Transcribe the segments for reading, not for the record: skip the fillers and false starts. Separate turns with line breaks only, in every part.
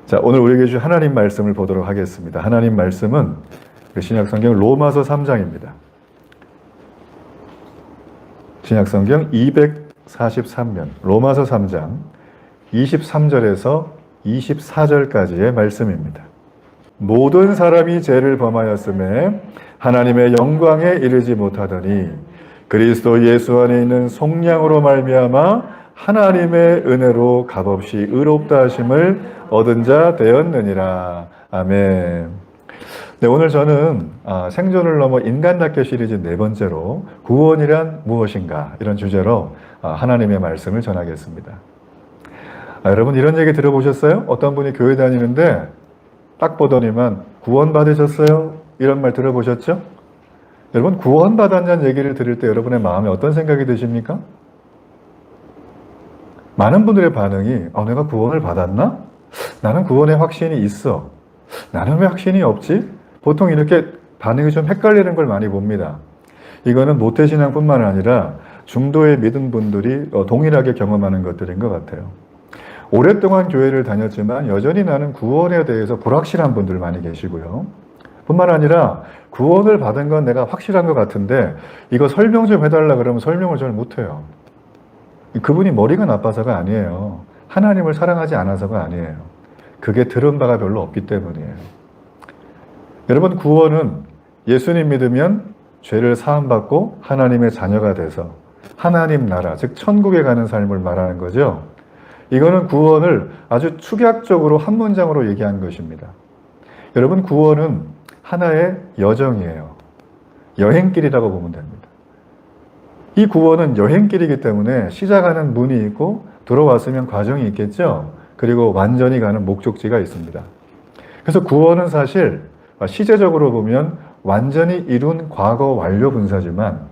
자, 오늘 우리에게 주신 하나님 말씀을 보도록 하겠습니다. 하나님 말씀은 신약성경 로마서 3장입니다. 신약성경 243면 로마서 3장 23절에서 24절까지의 말씀입니다. 모든 사람이 죄를 범하였음에 하나님의 영광에 이르지 못하더니 그리스도 예수 안에 있는 속량으로 말미암아 하나님의 은혜로 값없이 의롭다 하심을 얻은 자 되었느니라. 아멘. 네, 오늘 저는 생존을 넘어 인간답게 시리즈 4번째로 구원이란 무엇인가 이런 주제로 하나님의 말씀을 전하겠습니다. 여러분 이런 얘기 들어보셨어요? 어떤 분이 교회 다니는데 딱 보더니만 구원 받으셨어요? 이런 말 들어보셨죠? 여러분 구원 받았냐는 얘기를 들을 때 여러분의 마음에 어떤 생각이 드십니까? 많은 분들의 반응이 내가 구원을 받았나? 나는 구원의 확신이 있어. 나는 왜 확신이 없지? 보통 이렇게 반응이 좀 헷갈리는 걸 많이 봅니다. 이거는 모태신앙뿐만 아니라 중도의 믿은 분들이 동일하게 경험하는 것들인 것 같아요. 오랫동안 교회를 다녔지만 여전히 나는 구원에 대해서 불확실한 분들 많이 계시고요. 뿐만 아니라 구원을 받은 건 내가 확실한 것 같은데 이거 설명 좀 해달라 그러면 설명을 잘 못해요. 그분이 머리가 나빠서가 아니에요. 하나님을 사랑하지 않아서가 아니에요. 그게 들은 바가 별로 없기 때문이에요. 여러분 구원은 예수님 믿으면 죄를 사함받고 하나님의 자녀가 돼서 하나님 나라, 즉 천국에 가는 삶을 말하는 거죠. 이거는 구원을 아주 축약적으로 한 문장으로 얘기한 것입니다. 여러분 구원은 하나의 여정이에요. 여행길이라고 보면 됩니다. 이 구원은 여행길이기 때문에 시작하는 문이 있고 들어왔으면 과정이 있겠죠. 그리고 완전히 가는 목적지가 있습니다. 그래서 구원은 사실 시제적으로 보면 완전히 이룬 과거 완료 분사지만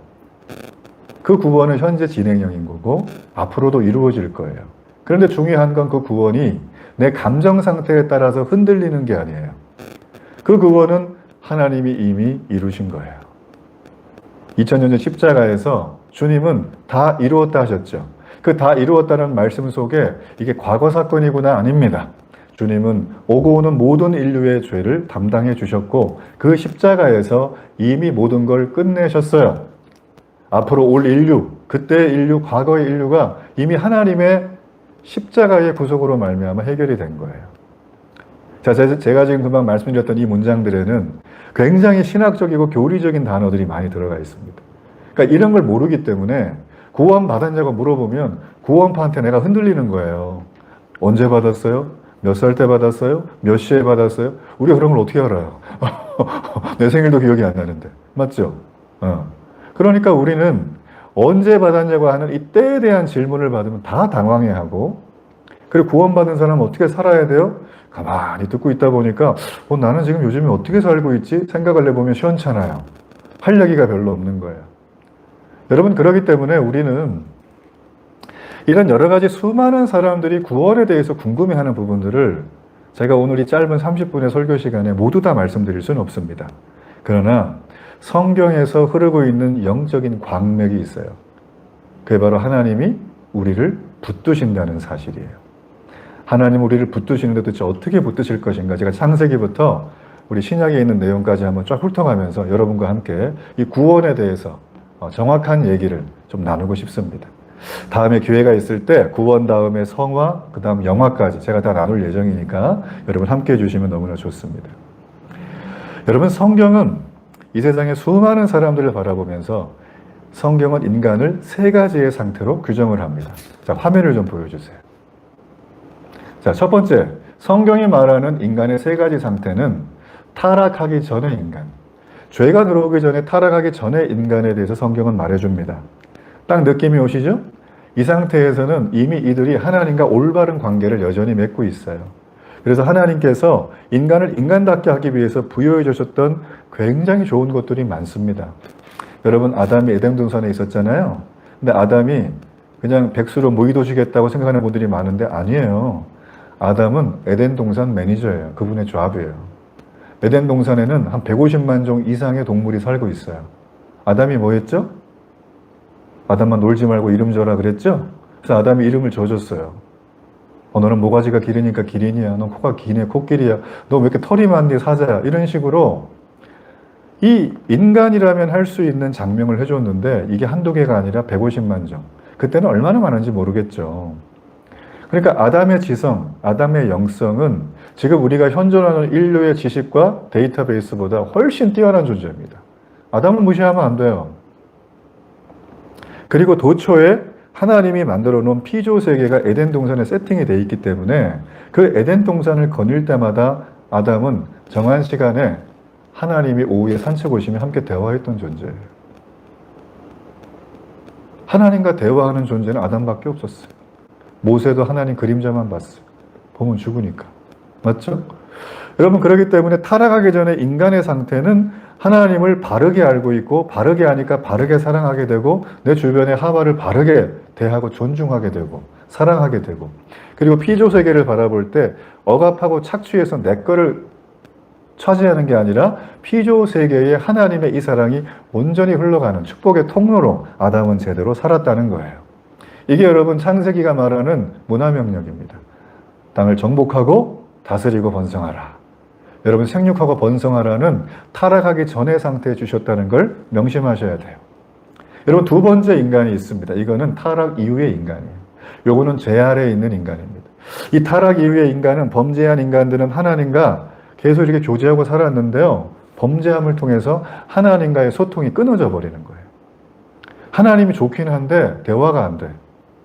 그 구원은 현재 진행형인 거고 앞으로도 이루어질 거예요. 그런데 중요한 건 그 구원이 내 감정 상태에 따라서 흔들리는 게 아니에요. 그 구원은 하나님이 이미 이루신 거예요. 2000년 전 십자가에서 주님은 다 이루었다 하셨죠. 그 다 이루었다는 말씀 속에 이게 과거 사건이구나 아닙니다. 주님은 오고 오는 모든 인류의 죄를 담당해 주셨고 그 십자가에서 이미 모든 걸 끝내셨어요. 앞으로 올 인류, 그때의 인류, 과거의 인류가 이미 하나님의 십자가의 구속으로 말미암아 해결이 된 거예요. 자, 제가 지금 금방 말씀드렸던 이 문장들에는 굉장히 신학적이고 교리적인 단어들이 많이 들어가 있습니다. 그러니까 이런 걸 모르기 때문에 구원 받았냐고 물어보면 구원파한테 내가 흔들리는 거예요. 언제 받았어요? 몇 살 때 받았어요? 몇 시에 받았어요? 우리가 그런 걸 어떻게 알아요? 내 생일도 기억이 안 나는데. 맞죠? 그러니까 우리는 언제 받았냐고 하는 이 때에 대한 질문을 받으면 다 당황해하고 그리고 구원받은 사람은 어떻게 살아야 돼요? 가만히 듣고 있다 보니까 나는 지금 요즘에 어떻게 살고 있지? 생각을 해보면 시원찮아요. 할 얘기가 별로 없는 거예요. 여러분 그렇기 때문에 우리는 이런 여러 가지 수많은 사람들이 구원에 대해서 궁금해하는 부분들을 제가 오늘 이 짧은 30분의 설교 시간에 모두 다 말씀드릴 수는 없습니다. 그러나 성경에서 흐르고 있는 영적인 광맥이 있어요. 그게 바로 하나님이 우리를 붙드신다는 사실이에요. 하나님 우리를 붙드시는데 도대체 어떻게 붙드실 것인가 제가 창세기부터 우리 신약에 있는 내용까지 한번 쫙 훑어가면서 여러분과 함께 이 구원에 대해서 정확한 얘기를 좀 나누고 싶습니다. 다음에 기회가 있을 때 구원 다음에 성화, 그 다음 영화까지 제가 다 나눌 예정이니까 여러분 함께 해주시면 너무나 좋습니다. 여러분 성경은 이 세상의 수많은 사람들을 바라보면서 성경은 인간을 3가지의 상태로 규정을 합니다. 자, 화면을 좀 보여주세요. 자, 첫 번째, 성경이 말하는 인간의 3가지 상태는 타락하기 전의 인간. 죄가 들어오기 전에 타락하기 전의 인간에 대해서 성경은 말해줍니다. 딱 느낌이 오시죠? 이 상태에서는 이미 이들이 하나님과 올바른 관계를 여전히 맺고 있어요. 그래서 하나님께서 인간을 인간답게 하기 위해서 부여해 주셨던 굉장히 좋은 것들이 많습니다. 여러분 아담이 에덴 동산에 있었잖아요. 근데 아담이 그냥 백수로 모이도시겠다고 생각하는 분들이 많은데 아니에요. 아담은 에덴 동산 매니저예요. 그분의 잡이에요. 에덴 동산에는 한 150만 종 이상의 동물이 살고 있어요. 아담이 뭐 했죠? 아담만 놀지 말고 이름 줘라 그랬죠? 그래서 아담이 이름을 줘줬어요. 너는 모가지가 길으니까 기린이야. 너 코가 기네 코끼리야. 너 왜 이렇게 털이 많니 사자야. 이런 식으로 이 인간이라면 할 수 있는 장명을 해줬는데 이게 한두 개가 아니라 150만 종. 그때는 얼마나 많은지 모르겠죠. 그러니까 아담의 지성, 아담의 영성은 지금 우리가 현존하는 인류의 지식과 데이터베이스보다 훨씬 뛰어난 존재입니다. 아담을 무시하면 안 돼요. 그리고 도초에 하나님이 만들어 놓은 피조 세계가 에덴 동산에 세팅이 되어 있기 때문에 그 에덴 동산을 거닐 때마다 아담은 정한 시간에 하나님이 오후에 산책 오시면 함께 대화했던 존재예요. 하나님과 대화하는 존재는 아담밖에 없었어요. 모세도 하나님 그림자만 봤어요. 보면 죽으니까. 맞죠? 여러분, 그렇기 때문에 타락하기 전에 인간의 상태는 하나님을 바르게 알고 있고 바르게 하니까 바르게 사랑하게 되고 내 주변의 하와를 바르게 대하고 존중하게 되고 사랑하게 되고, 그리고 피조 세계를 바라볼 때 억압하고 착취해서 내 거를 차지하는 게 아니라 피조 세계에 하나님의 이 사랑이 온전히 흘러가는 축복의 통로로 아담은 제대로 살았다는 거예요. 이게 여러분 창세기가 말하는 문화명령입니다. 땅을 정복하고 다스리고 번성하라. 여러분, 생육하고 번성하라는 타락하기 전의 상태에 주셨다는 걸 명심하셔야 돼요. 여러분, 두 번째 인간이 있습니다. 이거는 타락 이후의 인간이에요. 요거는 죄 아래에 있는 인간입니다. 이 타락 이후의 인간은, 범죄한 인간들은 하나님과 계속 이렇게 교제하고 살았는데요. 범죄함을 통해서 하나님과의 소통이 끊어져 버리는 거예요. 하나님이 좋긴 한데 대화가 안 돼.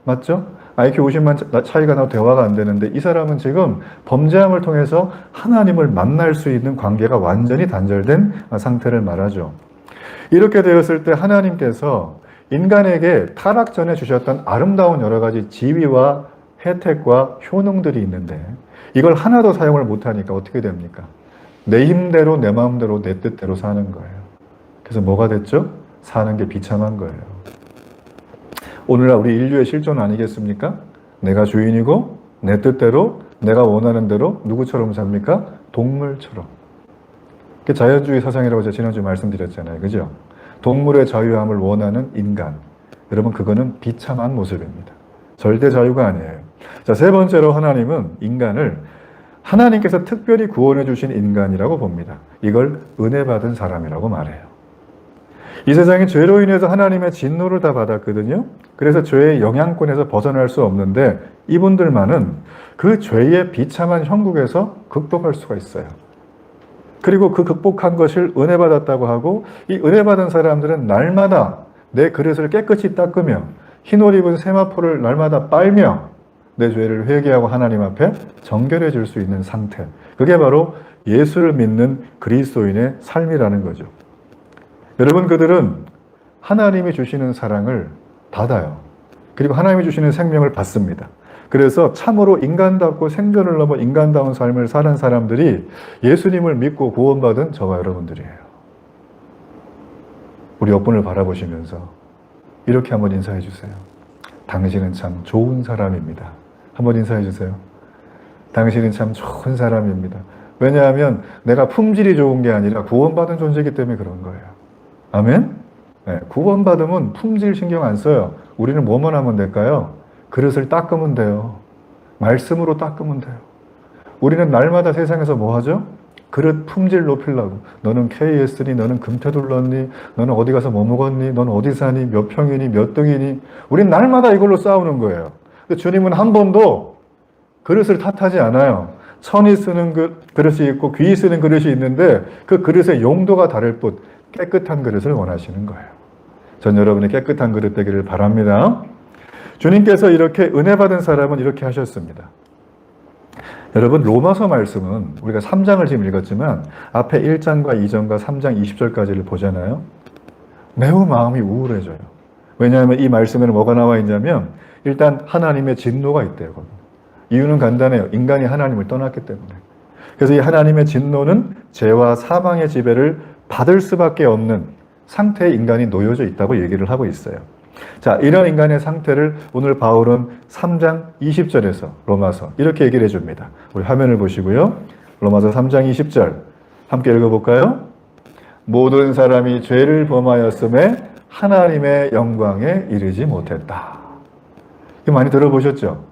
맞죠? IQ 50만 차이가 나도 대화가 안 되는데 이 사람은 지금 범죄함을 통해서 하나님을 만날 수 있는 관계가 완전히 단절된 상태를 말하죠. 이렇게 되었을 때 하나님께서 인간에게 타락 전에 주셨던 아름다운 여러 가지 지위와 혜택과 효능들이 있는데 이걸 하나도 사용을 못하니까 어떻게 됩니까? 내 힘대로 내 마음대로 내 뜻대로 사는 거예요. 그래서 뭐가 됐죠? 사는 게 비참한 거예요. 오늘날 우리 인류의 실존 아니겠습니까? 내가 주인이고 내 뜻대로 내가 원하는 대로 누구처럼 삽니까? 동물처럼. 그게 자연주의 사상이라고 제가 지난주에 말씀드렸잖아요. 그죠? 동물의 자유함을 원하는 인간. 여러분, 그거는 비참한 모습입니다. 절대 자유가 아니에요. 자, 세 번째로 하나님은 인간을 하나님께서 특별히 구원해 주신 인간이라고 봅니다. 이걸 은혜 받은 사람이라고 말해요. 이 세상에 죄로 인해서 하나님의 진노를 다 받았거든요. 그래서 죄의 영향권에서 벗어날 수 없는데 이분들만은 그 죄의 비참한 형국에서 극복할 수가 있어요. 그리고 그 극복한 것을 은혜 받았다고 하고, 이 은혜 받은 사람들은 날마다 내 그릇을 깨끗이 닦으며 흰옷 입은 세마포를 날마다 빨며 내 죄를 회개하고 하나님 앞에 정결해질 수 있는 상태. 그게 바로 예수를 믿는 그리스도인의 삶이라는 거죠. 여러분, 그들은 하나님이 주시는 사랑을 받아요. 그리고 하나님이 주시는 생명을 받습니다. 그래서 참으로 인간답고 생존을 넘어 인간다운 삶을 사는 사람들이 예수님을 믿고 구원받은 저와 여러분들이에요. 우리 옆분을 바라보시면서 이렇게 한번 인사해 주세요. 당신은 참 좋은 사람입니다. 한번 인사해 주세요. 당신은 참 좋은 사람입니다. 왜냐하면 내가 품질이 좋은 게 아니라 구원받은 존재이기 때문에 그런 거예요. 아멘? 네, 구원받으면 품질 신경 안 써요. 우리는 뭐만 하면 될까요? 그릇을 닦으면 돼요. 말씀으로 닦으면 돼요. 우리는 날마다 세상에서 뭐 하죠? 그릇 품질 높이려고. 너는 KS니, 너는 금태둘렀니, 너는 어디 가서 뭐 먹었니, 너는 어디 사니, 몇 평이니, 몇 등이니. 우린 날마다 이걸로 싸우는 거예요. 근데 주님은 한 번도 그릇을 탓하지 않아요. 천이 쓰는 그릇이 있고 귀이 쓰는 그릇이 있는데 그 그릇의 용도가 다를 뿐 깨끗한 그릇을 원하시는 거예요. 전 여러분이 깨끗한 그릇 되기를 바랍니다. 주님께서 이렇게 은혜 받은 사람은 이렇게 하셨습니다. 여러분, 로마서 말씀은 우리가 3장을 지금 읽었지만 앞에 1장과 2장과 3장 20절까지를 보잖아요. 매우 마음이 우울해져요. 왜냐하면 이 말씀에는 뭐가 나와 있냐면 일단 하나님의 진노가 있대요. 이유는 간단해요. 인간이 하나님을 떠났기 때문에. 그래서 이 하나님의 진노는 죄와 사망의 지배를 받을 수밖에 없는 상태에 인간이 놓여져 있다고 얘기를 하고 있어요. 자, 이런 인간의 상태를 오늘 바울은 3장 20절에서 로마서 이렇게 얘기를 해줍니다. 우리 화면을 보시고요. 로마서 3장 20절 함께 읽어볼까요? 모든 사람이 죄를 범하였음에 하나님의 영광에 이르지 못했다. 이거 많이 들어보셨죠?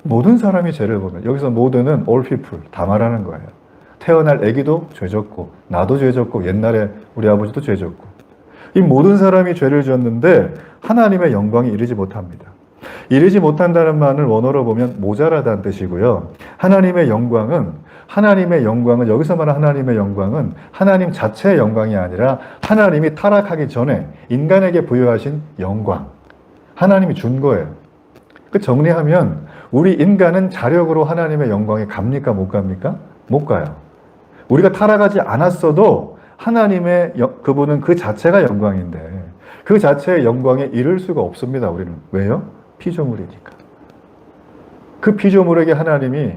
모든 사람이 죄를 보면, 여기서 모든은 all people, 다 말하는 거예요. 태어날 아기도 죄졌고, 나도 죄졌고, 옛날에 우리 아버지도 죄졌고. 이 모든 사람이 죄를 지었는데 하나님의 영광이 이르지 못합니다. 이르지 못한다는 말을 원어로 보면 모자라다는 뜻이고요. 하나님의 영광은 여기서 말하는 하나님의 영광은 하나님 자체의 영광이 아니라 하나님이 타락하기 전에 인간에게 부여하신 영광, 하나님이 준 거예요. 그 정리하면 우리 인간은 자력으로 하나님의 영광에 갑니까? 못 갑니까? 못 가요. 우리가 타락하지 않았어도 하나님의 그분은 그 자체가 영광인데 그 자체의 영광에 이를 수가 없습니다. 우리는. 왜요? 피조물이니까. 그 피조물에게 하나님이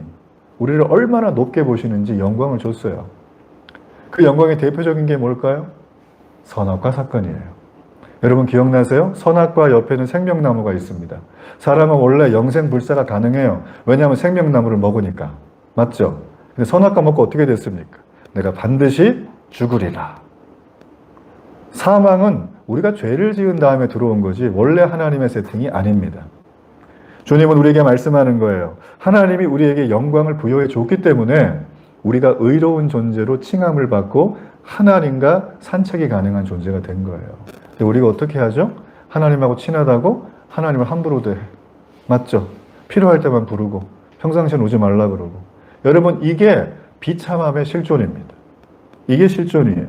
우리를 얼마나 높게 보시는지 영광을 줬어요. 그 영광의 대표적인 게 뭘까요? 선악과 사건이에요. 여러분 기억나세요? 선악과 옆에는 생명나무가 있습니다. 사람은 원래 영생불사가 가능해요. 왜냐하면 생명나무를 먹으니까. 맞죠? 근데 선악과 먹고 어떻게 됐습니까? 내가 반드시 죽으리라. 사망은 우리가 죄를 지은 다음에 들어온 거지 원래 하나님의 세팅이 아닙니다. 주님은 우리에게 말씀하는 거예요. 하나님이 우리에게 영광을 부여해 줬기 때문에 우리가 의로운 존재로 칭함을 받고 하나님과 산책이 가능한 존재가 된 거예요. 근데 우리가 어떻게 하죠? 하나님하고 친하다고 하나님을 함부로 대해. 맞죠? 필요할 때만 부르고 평상시엔 오지 말라 그러고. 여러분 이게 비참함의 실존입니다. 이게 실존이에요.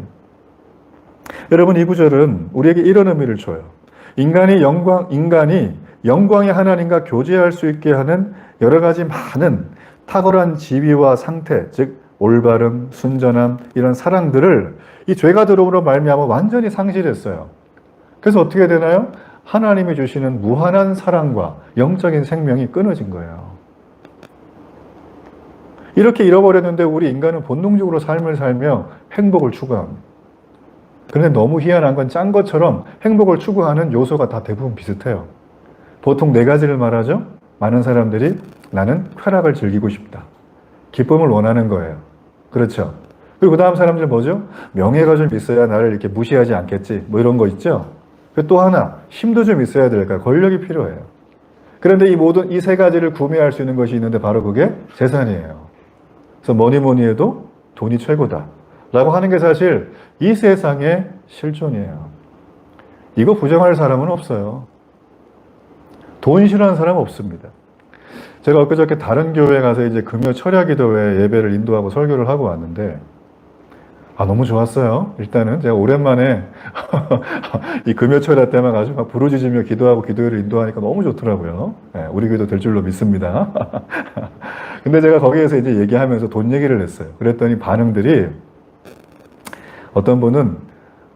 여러분 이 구절은 우리에게 이런 의미를 줘요. 인간이 영광의 하나님과 교제할 수 있게 하는 여러 가지 많은 탁월한 지위와 상태, 즉 올바름, 순전함 이런 사랑들을 이 죄가 들어옴으로 말미암아 완전히 상실했어요. 그래서 어떻게 되나요? 하나님이 주시는 무한한 사랑과 영적인 생명이 끊어진 거예요. 이렇게 잃어버렸는데 우리 인간은 본능적으로 삶을 살며 행복을 추구합니다. 그런데 너무 희한한 건 짠 것처럼 행복을 추구하는 요소가 다 대부분 비슷해요. 보통 네 가지를 말하죠. 많은 사람들이 나는 쾌락을 즐기고 싶다. 기쁨을 원하는 거예요. 그렇죠. 그리고 그 다음 사람들 뭐죠? 명예가 좀 있어야 나를 이렇게 무시하지 않겠지. 뭐 이런 거 있죠. 또 하나, 힘도 좀 있어야 될까? 권력이 필요해요. 그런데 이 세 가지를 구매할 수 있는 것이 있는데 바로 그게 재산이에요. 그래서 뭐니 해도 돈이 최고다. 라고 하는 게 사실 이 세상의 실존이에요. 이거 부정할 사람은 없어요. 돈 싫어하는 사람은 없습니다. 제가 엊그저께 다른 교회 가서 이제 금요 철야 기도회 예배를 인도하고 설교를 하고 왔는데 너무 좋았어요. 일단은 제가 오랜만에 이 금요 철야 때만 아주 막 부르짖으며 기도하고 기도회를 인도하니까 너무 좋더라고요. 네, 우리 교회도 될 줄로 믿습니다. 근데 제가 거기에서 이제 얘기하면서 돈 얘기를 했어요. 그랬더니 반응들이 어떤 분은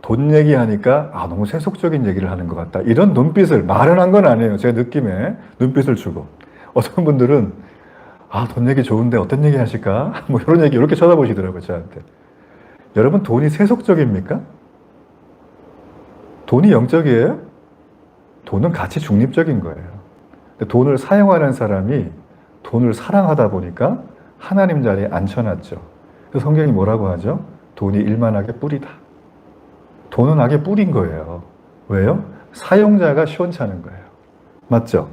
돈 얘기하니까 너무 세속적인 얘기를 하는 것 같다. 이런 눈빛을, 말은 한 건 아니에요. 제 느낌에 눈빛을 주고. 어떤 분들은 돈 얘기 좋은데 어떤 얘기 하실까? 뭐 이런 얘기 이렇게 쳐다보시더라고요. 저한테. 여러분 돈이 세속적입니까? 돈이 영적이에요? 돈은 가치 중립적인 거예요. 근데 돈을 사용하는 사람이 돈을 사랑하다 보니까 하나님 자리에 앉혀놨죠. 그래서 성경이 뭐라고 하죠? 돈이 일만하게 뿌리다. 돈은 악의 뿌린 거예요. 왜요? 사용자가 시원찮은 거예요. 맞죠?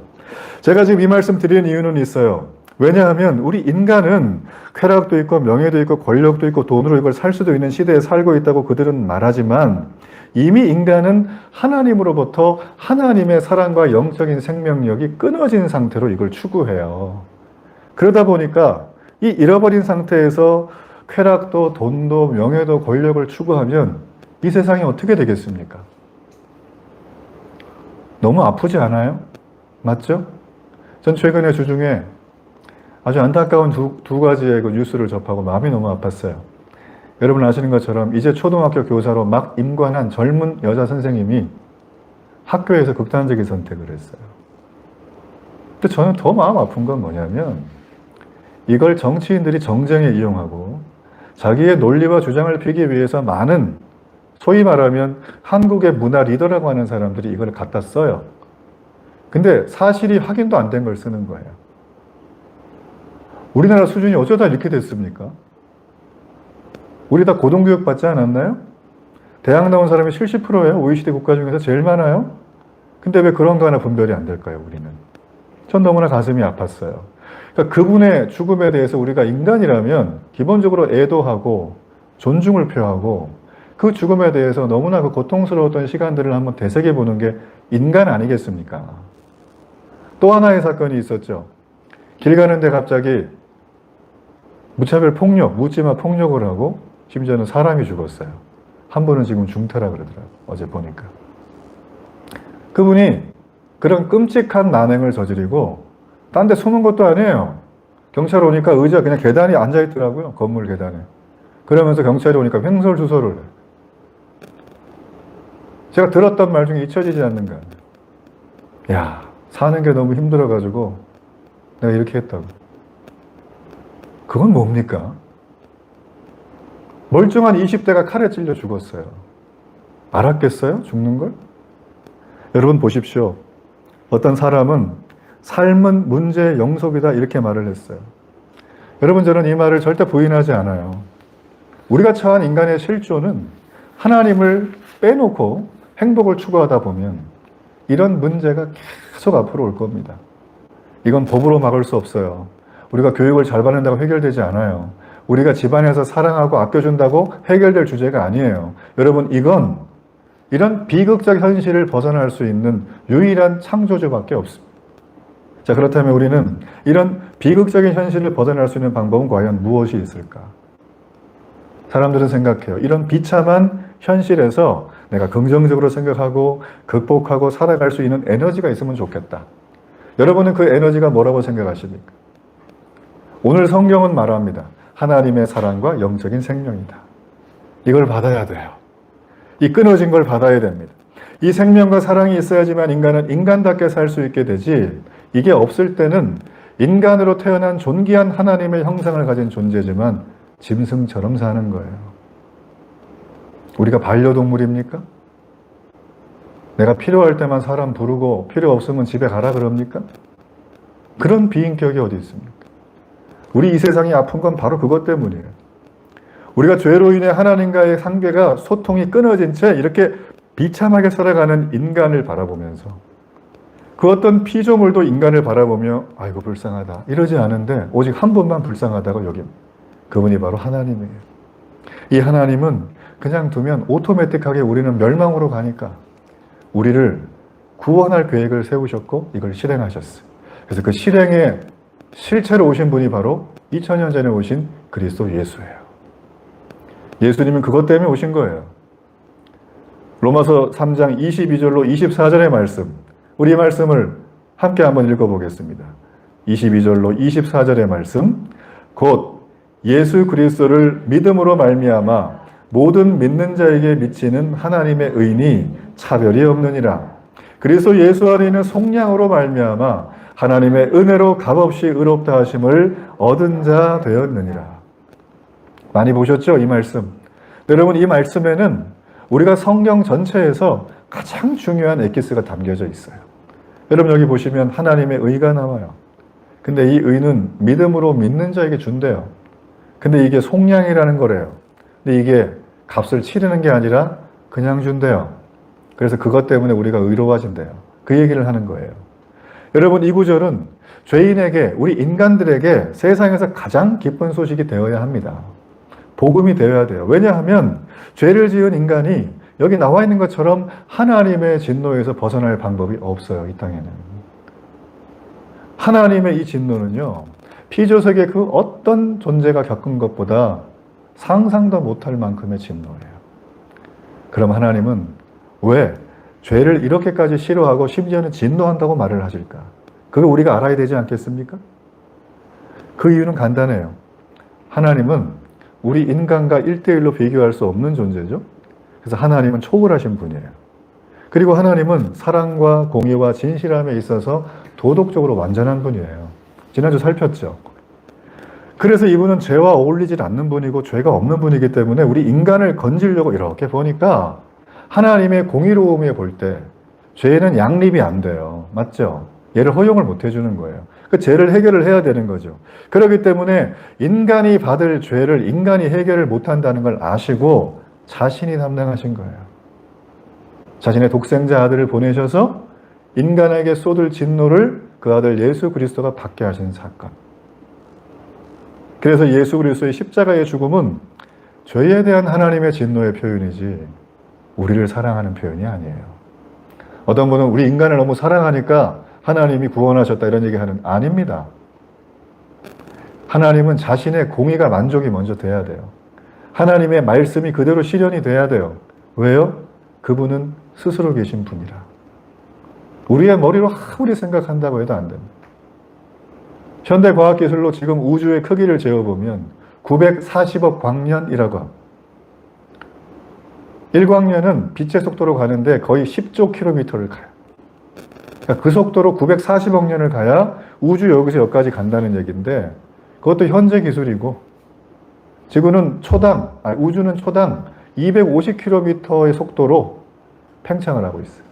제가 지금 이 말씀 드리는 이유는 있어요. 왜냐하면 우리 인간은 쾌락도 있고 명예도 있고 권력도 있고 돈으로 이걸 살 수도 있는 시대에 살고 있다고 그들은 말하지만 이미 인간은 하나님으로부터 하나님의 사랑과 영적인 생명력이 끊어진 상태로 이걸 추구해요. 그러다 보니까 이 잃어버린 상태에서 쾌락도 돈도 명예도 권력을 추구하면 이 세상이 어떻게 되겠습니까? 너무 아프지 않아요? 맞죠? 전 최근에 주중에 아주 안타까운 두 가지의 그 뉴스를 접하고 마음이 너무 아팠어요. 여러분 아시는 것처럼 이제 초등학교 교사로 막 임관한 젊은 여자 선생님이 학교에서 극단적인 선택을 했어요. 근데 저는 더 마음 아픈 건 뭐냐면 이걸 정치인들이 정쟁에 이용하고 자기의 논리와 주장을 펴기 위해서 많은 소위 말하면 한국의 문화 리더라고 하는 사람들이 이걸 갖다 써요. 근데 사실이 확인도 안 된 걸 쓰는 거예요. 우리나라 수준이 어쩌다 이렇게 됐습니까? 우리 다 고등교육 받지 않았나요? 대학 나온 사람이 70%예요. OECD 국가 중에서 제일 많아요. 근데 왜 그런 거 하나 분별이 안 될까요, 우리는? 전 너무나 가슴이 아팠어요. 그러니까 그분의 죽음에 대해서 우리가 인간이라면 기본적으로 애도하고 존중을 표하고 그 죽음에 대해서 너무나 그 고통스러웠던 시간들을 한번 되새겨 보는 게 인간 아니겠습니까? 또 하나의 사건이 있었죠. 길 가는데 갑자기 무차별 폭력, 묻지마 폭력을 하고 심지어는 사람이 죽었어요. 한 분은 지금 중태라 그러더라고요. 어제 보니까. 그분이 그런 끔찍한 난행을 저지르고 딴 데 숨은 것도 아니에요. 경찰 오니까 의자 그냥 계단에 앉아있더라고요. 건물 계단에. 그러면서 경찰이 오니까 횡설수설을 해요. 제가 들었던 말 중에 잊혀지지 않는 거예요. 야, 사는 게 너무 힘들어가지고 내가 이렇게 했다고. 그건 뭡니까? 멀쩡한 20대가 칼에 찔려 죽었어요. 알았겠어요? 죽는 걸? 여러분 보십시오. 어떤 사람은 삶은 문제의 영속이다 이렇게 말을 했어요. 여러분 저는 이 말을 절대 부인하지 않아요. 우리가 처한 인간의 실존은 하나님을 빼놓고 행복을 추구하다 보면 이런 문제가 계속 앞으로 올 겁니다. 이건 법으로 막을 수 없어요. 우리가 교육을 잘 받는다고 해결되지 않아요. 우리가 집안에서 사랑하고 아껴준다고 해결될 주제가 아니에요. 여러분 이건 이런 비극적 현실을 벗어날 수 있는 유일한 창조주밖에 없습니다. 자, 그렇다면 우리는 이런 비극적인 현실을 벗어날 수 있는 방법은 과연 무엇이 있을까? 사람들은 생각해요. 이런 비참한 현실에서 내가 긍정적으로 생각하고 극복하고 살아갈 수 있는 에너지가 있으면 좋겠다. 여러분은 그 에너지가 뭐라고 생각하십니까? 오늘 성경은 말합니다. 하나님의 사랑과 영적인 생명이다. 이걸 받아야 돼요. 이 끊어진 걸 받아야 됩니다. 이 생명과 사랑이 있어야지만 인간은 인간답게 살 수 있게 되지, 이게 없을 때는 인간으로 태어난 존귀한 하나님의 형상을 가진 존재지만 짐승처럼 사는 거예요. 우리가 반려동물입니까? 내가 필요할 때만 사람 부르고 필요 없으면 집에 가라 그럽니까? 그런 비인격이 어디 있습니까? 우리 이 세상이 아픈 건 바로 그것 때문이에요. 우리가 죄로 인해 하나님과의 관계가 소통이 끊어진 채 이렇게 비참하게 살아가는 인간을 바라보면서 그 어떤 피조물도 인간을 바라보며 아이고 불쌍하다 이러지 않은데 오직 한 분만 불쌍하다고 여깁니다. 그분이 바로 하나님이에요. 이 하나님은 그냥 두면 오토매틱하게 우리는 멸망으로 가니까 우리를 구원할 계획을 세우셨고 이걸 실행하셨어요. 그래서 그 실행에 실체로 오신 분이 바로 2000년 전에 오신 그리스도 예수예요. 예수님은 그것 때문에 오신 거예요. 로마서 3장 22절로 24절의 말씀, 우리 이 말씀을 함께 한번 읽어보겠습니다. 22절로 24절의 말씀, 곧 예수 그리스도를 믿음으로 말미암아 모든 믿는 자에게 미치는 하나님의 의인이 차별이 없느니라. 그리스도 예수 안에 있는 속량으로 말미암아 하나님의 은혜로 값없이 의롭다 하심을 얻은 자 되었느니라. 많이 보셨죠? 이 말씀. 여러분 이 말씀에는 우리가 성경 전체에서 가장 중요한 엑기스가 담겨져 있어요. 여러분 여기 보시면 하나님의 의가 나와요. 근데 이 의는 믿음으로 믿는 자에게 준대요. 근데 이게 속량이라는 거래요. 근데 이게 값을 치르는 게 아니라 그냥 준대요. 그래서 그것 때문에 우리가 의로워진대요. 그 얘기를 하는 거예요. 여러분 이 구절은 죄인에게, 우리 인간들에게 세상에서 가장 기쁜 소식이 되어야 합니다. 복음이 되어야 돼요. 왜냐하면 죄를 지은 인간이 여기 나와 있는 것처럼 하나님의 진노에서 벗어날 방법이 없어요. 이 땅에는. 하나님의 이 진노는요, 피조sek의 그 어떤 존재가 겪은 것보다 상상도 못할 만큼의 진노예요. 그럼 하나님은 왜 죄를 이렇게까지 싫어하고 심지어는 진노한다고 말을 하실까? 그거 우리가 알아야 되지 않겠습니까? 그 이유는 간단해요. 하나님은 우리 인간과 1대1로 비교할 수 없는 존재죠. 그래서 하나님은 초월하신 분이에요. 그리고 하나님은 사랑과 공의와 진실함에 있어서 도덕적으로 완전한 분이에요. 지난주 살폈죠. 그래서 이분은 죄와 어울리질 않는 분이고 죄가 없는 분이기 때문에 우리 인간을 건지려고 이렇게 보니까 하나님의 공의로움에 볼 때 죄는 양립이 안 돼요. 맞죠? 얘를 허용을 못 해주는 거예요. 그 죄를 해결을 해야 되는 거죠. 그렇기 때문에 인간이 받을 죄를 인간이 해결을 못한다는 걸 아시고 자신이 담당하신 거예요. 자신의 독생자 아들을 보내셔서 인간에게 쏟을 진노를 그 아들 예수 그리스도가 받게 하신 사건. 그래서 예수 그리스도의 십자가의 죽음은 죄에 대한 하나님의 진노의 표현이지 우리를 사랑하는 표현이 아니에요. 어떤 분은 우리 인간을 너무 사랑하니까 하나님이 구원하셨다 이런 얘기하는 아닙니다. 하나님은 자신의 공의가 만족이 먼저 돼야 돼요. 하나님의 말씀이 그대로 실현이 돼야 돼요. 왜요? 그분은 스스로 계신 분이라. 우리의 머리로 아무리 생각한다고 해도 안 됩니다. 현대 과학기술로 지금 우주의 크기를 재어보면 940억 광년이라고 합니다. 1광년은 빛의 속도로 가는데 거의 10조 킬로미터를 가요. 그러니까 그 속도로 940억 년을 가야 우주 여기서 여기까지 간다는 얘기인데 그것도 현재 기술이고 우주는 초당 250km의 속도로 팽창을 하고 있어요.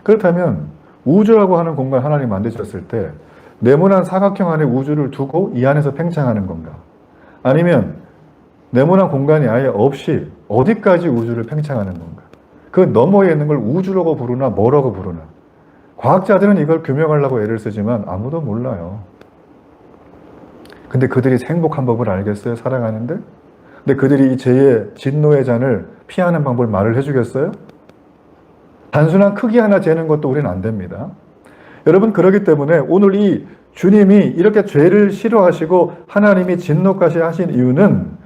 그렇다면 우주라고 하는 공간 하나님 만드셨을 때 네모난 사각형 안에 우주를 두고 이 안에서 팽창하는 건가? 아니면 네모난 공간이 아예 없이 어디까지 우주를 팽창하는 건가? 그 너머에 있는 걸 우주라고 부르나 뭐라고 부르나? 과학자들은 이걸 규명하려고 애를 쓰지만 아무도 몰라요. 근데 그들이 행복한 법을 알겠어요? 살아가는데? 근데 그들이 이 죄의 진노의 잔을 피하는 방법을 말을 해주겠어요? 단순한 크기 하나 재는 것도 우리는 안 됩니다. 여러분, 그렇기 때문에 오늘 이 주님이 이렇게 죄를 싫어하시고 하나님이 진노까지 하신 이유는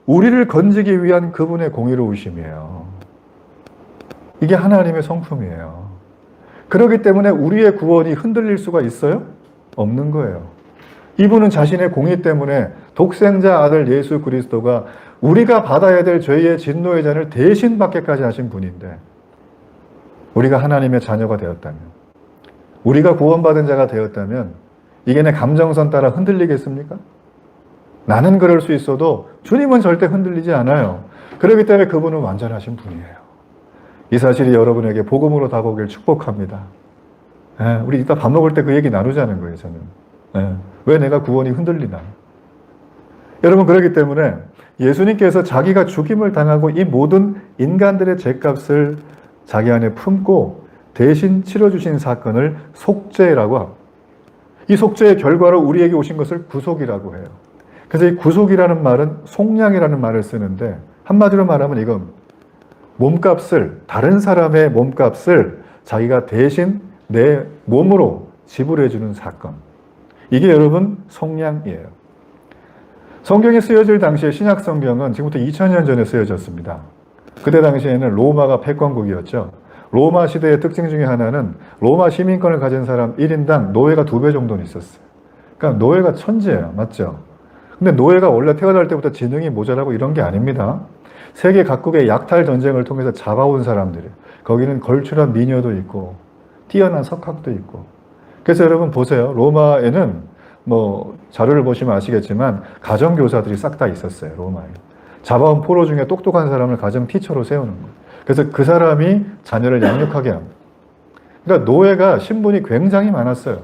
우리를 건지기 위한 그분의 공의로우심이에요. 이게 하나님의 성품이에요. 그렇기 때문에 우리의 구원이 흔들릴 수가 있어요? 없는 거예요. 이분은 자신의 공의 때문에 독생자 아들 예수 그리스도가 우리가 받아야 될 죄의 진노의 잔을 대신 받게까지 하신 분인데 우리가 하나님의 자녀가 되었다면, 우리가 구원받은 자가 되었다면 이게 내 감정선 따라 흔들리겠습니까? 나는 그럴 수 있어도 주님은 절대 흔들리지 않아요. 그렇기 때문에 그분은 완전하신 분이에요. 이 사실이 여러분에게 복음으로 다가오길 축복합니다. 우리 이따 밥 먹을 때 그 얘기 나누자는 거예요, 저는. 왜 내가 구원이 흔들리나? 여러분, 그렇기 때문에 예수님께서 자기가 죽임을 당하고 이 모든 인간들의 죄값을 자기 안에 품고 대신 치러주신 사건을 속죄라고 합니다. 이 속죄의 결과로 우리에게 오신 것을 구속이라고 해요. 그래서 이 구속이라는 말은 속량이라는 말을 쓰는데 한마디로 말하면 이건 몸값을, 다른 사람의 몸값을 자기가 대신 내 몸으로 지불해주는 사건. 이게 여러분 속량이에요. 성경이 쓰여질 당시에 신약 성경은 지금부터 2000년 전에 쓰여졌습니다. 그때 당시에는 로마가 패권국이었죠. 로마 시대의 특징 중에 하나는 로마 시민권을 가진 사람 1인당 노예가 2배 정도는 있었어요. 그러니까 노예가 천지예요. 맞죠? 근데 노예가 원래 태어날 때부터 지능이 모자라고 이런 게 아닙니다. 세계 각국의 약탈 전쟁을 통해서 잡아온 사람들이에요. 거기는 걸출한 미녀도 있고 뛰어난 석학도 있고. 그래서 여러분 보세요. 로마에는 자료를 보시면 아시겠지만 가정교사들이 싹 다 있었어요. 로마에. 잡아온 포로 중에 똑똑한 사람을 가정 티처로 세우는 거예요. 그래서 그 사람이 자녀를 양육하게 합니다. 그러니까 노예가 신분이 굉장히 많았어요.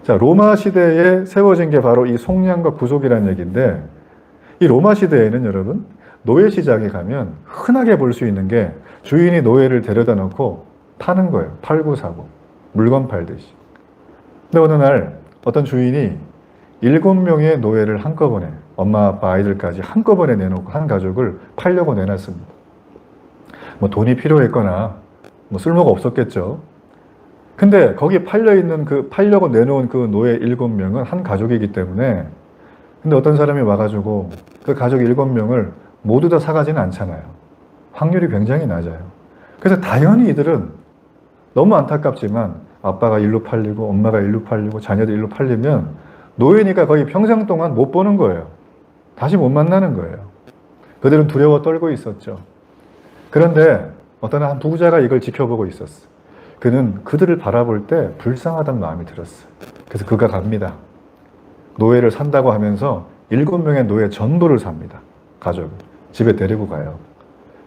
자, 로마 시대에 세워진 게 바로 이 속량과 구속이라는 얘기인데 이 로마 시대에는 여러분 노예 시장에 가면 흔하게 볼 수 있는 게 주인이 노예를 데려다 놓고 파는 거예요. 팔고 사고. 물건 팔듯이. 근데 어느 날 어떤 주인이 7명의 노예를 한꺼번에 엄마, 아빠, 아이들까지 한꺼번에 내놓고 한 가족을 팔려고 내놨습니다. 돈이 필요했거나 쓸모가 없었겠죠. 근데 거기 팔려있는 팔려고 내놓은 그 노예 7명은 한 가족이기 때문에 근데 어떤 사람이 와가지고 그 가족 7명을 모두 다 사가지는 않잖아요. 확률이 굉장히 낮아요. 그래서 당연히 이들은 너무 안타깝지만 아빠가 일로 팔리고 엄마가 일로 팔리고 자녀들 일로 팔리면 노예니까 거의 평생 동안 못 보는 거예요. 다시 못 만나는 거예요. 그들은 두려워 떨고 있었죠. 그런데 어떤 한 부자가 이걸 지켜보고 있었어요. 그는 그들을 바라볼 때 불쌍하다는 마음이 들었어요. 그래서 그가 갑니다. 노예를 산다고 하면서 7명의 노예 전부를 삽니다. 가족을. 집에 데리고 가요.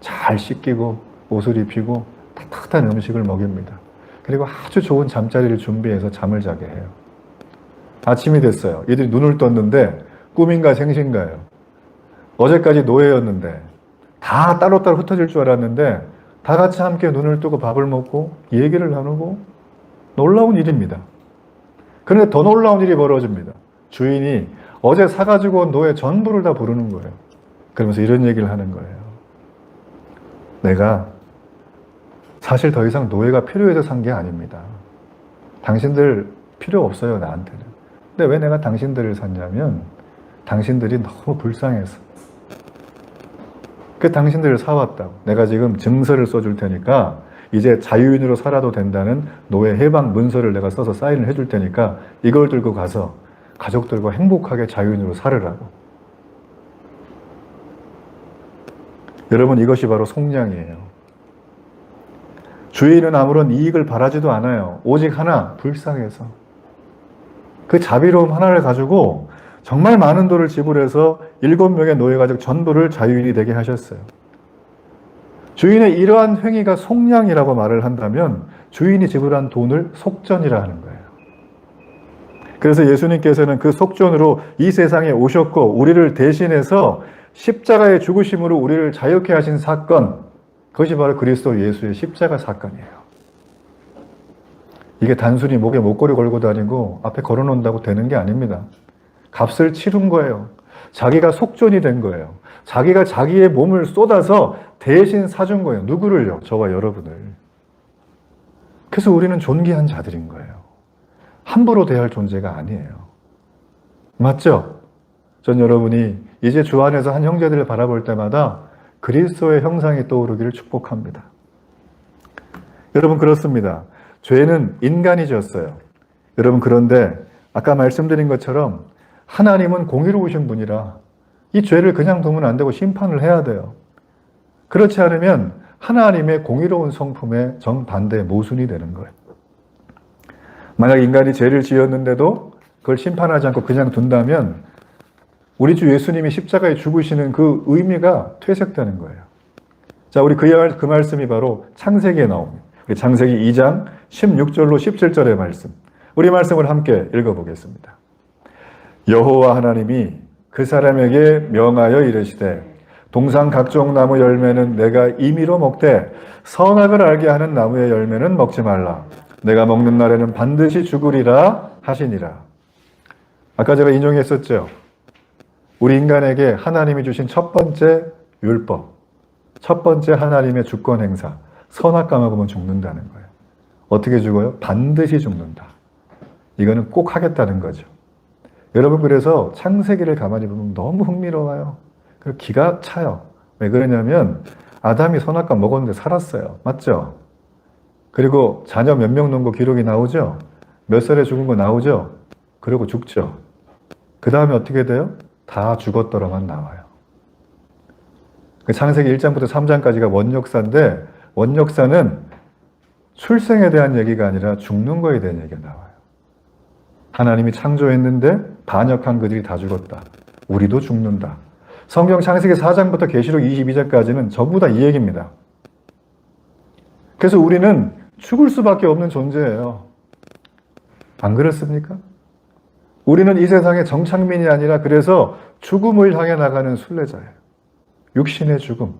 잘 씻기고 옷을 입히고 따뜻한 음식을 먹입니다. 그리고 아주 좋은 잠자리를 준비해서 잠을 자게 해요. 아침이 됐어요. 이들이 눈을 떴는데 꿈인가 생신가요? 어제까지 노예였는데 다 따로따로 흩어질 줄 알았는데 다 같이 함께 눈을 뜨고 밥을 먹고 얘기를 나누고 놀라운 일입니다. 그런데 더 놀라운 일이 벌어집니다. 주인이 어제 사가지고 온 노예 전부를 다 부르는 거예요. 그러면서 이런 얘기를 하는 거예요. 내가 사실 더 이상 노예가 필요해서 산 게 아닙니다. 당신들 필요 없어요, 나한테는. 근데 왜 내가 당신들을 샀냐면 당신들이 너무 불쌍해서. 그 당신들을 사왔다고. 내가 지금 증서를 써줄 테니까 이제 자유인으로 살아도 된다는 노예 해방 문서를 내가 써서 사인을 해줄 테니까 이걸 들고 가서 가족들과 행복하게 자유인으로 살으라고. 여러분, 이것이 바로 속량이에요. 주인은 아무런 이익을 바라지도 않아요. 오직 하나, 불쌍해서. 그 자비로움 하나를 가지고 정말 많은 돈을 지불해서 7명의 노예 가족 전부를 자유인이 되게 하셨어요. 주인의 이러한 행위가 속량이라고 말을 한다면 주인이 지불한 돈을 속전이라 하는 거예요. 그래서 예수님께서는 그 속전으로 이 세상에 오셨고 우리를 대신해서 십자가의 죽으심으로 우리를 자유케 하신 사건, 그것이 바로 그리스도 예수의 십자가 사건이에요. 이게 단순히 목에 목걸이 걸고 다니고 앞에 걸어놓는다고 되는 게 아닙니다. 값을 치른 거예요. 자기가 속전이 된 거예요. 자기가 자기의 몸을 쏟아서 대신 사준 거예요. 누구를요? 저와 여러분을. 그래서 우리는 존귀한 자들인 거예요. 함부로 대할 존재가 아니에요. 맞죠? 전 여러분이 이제 주 안에서 한 형제들을 바라볼 때마다 그리스도의 형상이 떠오르기를 축복합니다. 여러분, 그렇습니다. 죄는 인간이 지었어요. 여러분, 그런데 아까 말씀드린 것처럼 하나님은 공의로우신 분이라 이 죄를 그냥 두면 안 되고 심판을 해야 돼요. 그렇지 않으면 하나님의 공의로운 성품에 정반대의 모순이 되는 거예요. 만약 인간이 죄를 지었는데도 그걸 심판하지 않고 그냥 둔다면 우리 주 예수님이 십자가에 죽으시는 그 의미가 퇴색되는 거예요. 자, 우리 그 말씀이 바로 창세기에 나옵니다. 창세기 2장 16절로 17절의 말씀. 우리 말씀을 함께 읽어보겠습니다. 여호와 하나님이 그 사람에게 명하여 이르시되 동산 각종 나무 열매는 내가 임의로 먹되 선악을 알게 하는 나무의 열매는 먹지 말라. 내가 먹는 날에는 반드시 죽으리라 하시니라. 아까 제가 인용했었죠. 우리 인간에게 하나님이 주신 첫 번째 율법, 첫 번째 하나님의 주권 행사, 선악 까먹으면 죽는다는 거예요. 어떻게 죽어요? 반드시 죽는다. 이거는 꼭 하겠다는 거죠. 여러분, 그래서 창세기를 가만히 보면 너무 흥미로워요. 그리고 기가 차요. 왜 그러냐면 아담이 선악과 먹었는데 살았어요. 맞죠? 그리고 자녀 몇 명 놓은 거 기록이 나오죠? 몇 살에 죽은 거 나오죠? 그리고 죽죠. 그 다음에 어떻게 돼요? 다 죽었더라만 나와요. 그 창세기 1장부터 3장까지가 원역사인데 원역사는 출생에 대한 얘기가 아니라 죽는 거에 대한 얘기가 나와요. 하나님이 창조했는데 반역한 그들이 다 죽었다. 우리도 죽는다. 성경 창세기 4장부터 계시록 22장까지는 전부 다 이 얘기입니다. 그래서 우리는 죽을 수밖에 없는 존재예요. 안 그렇습니까? 우리는 이 세상의 정착민이 아니라 그래서 죽음을 향해 나가는 순례자예요. 육신의 죽음.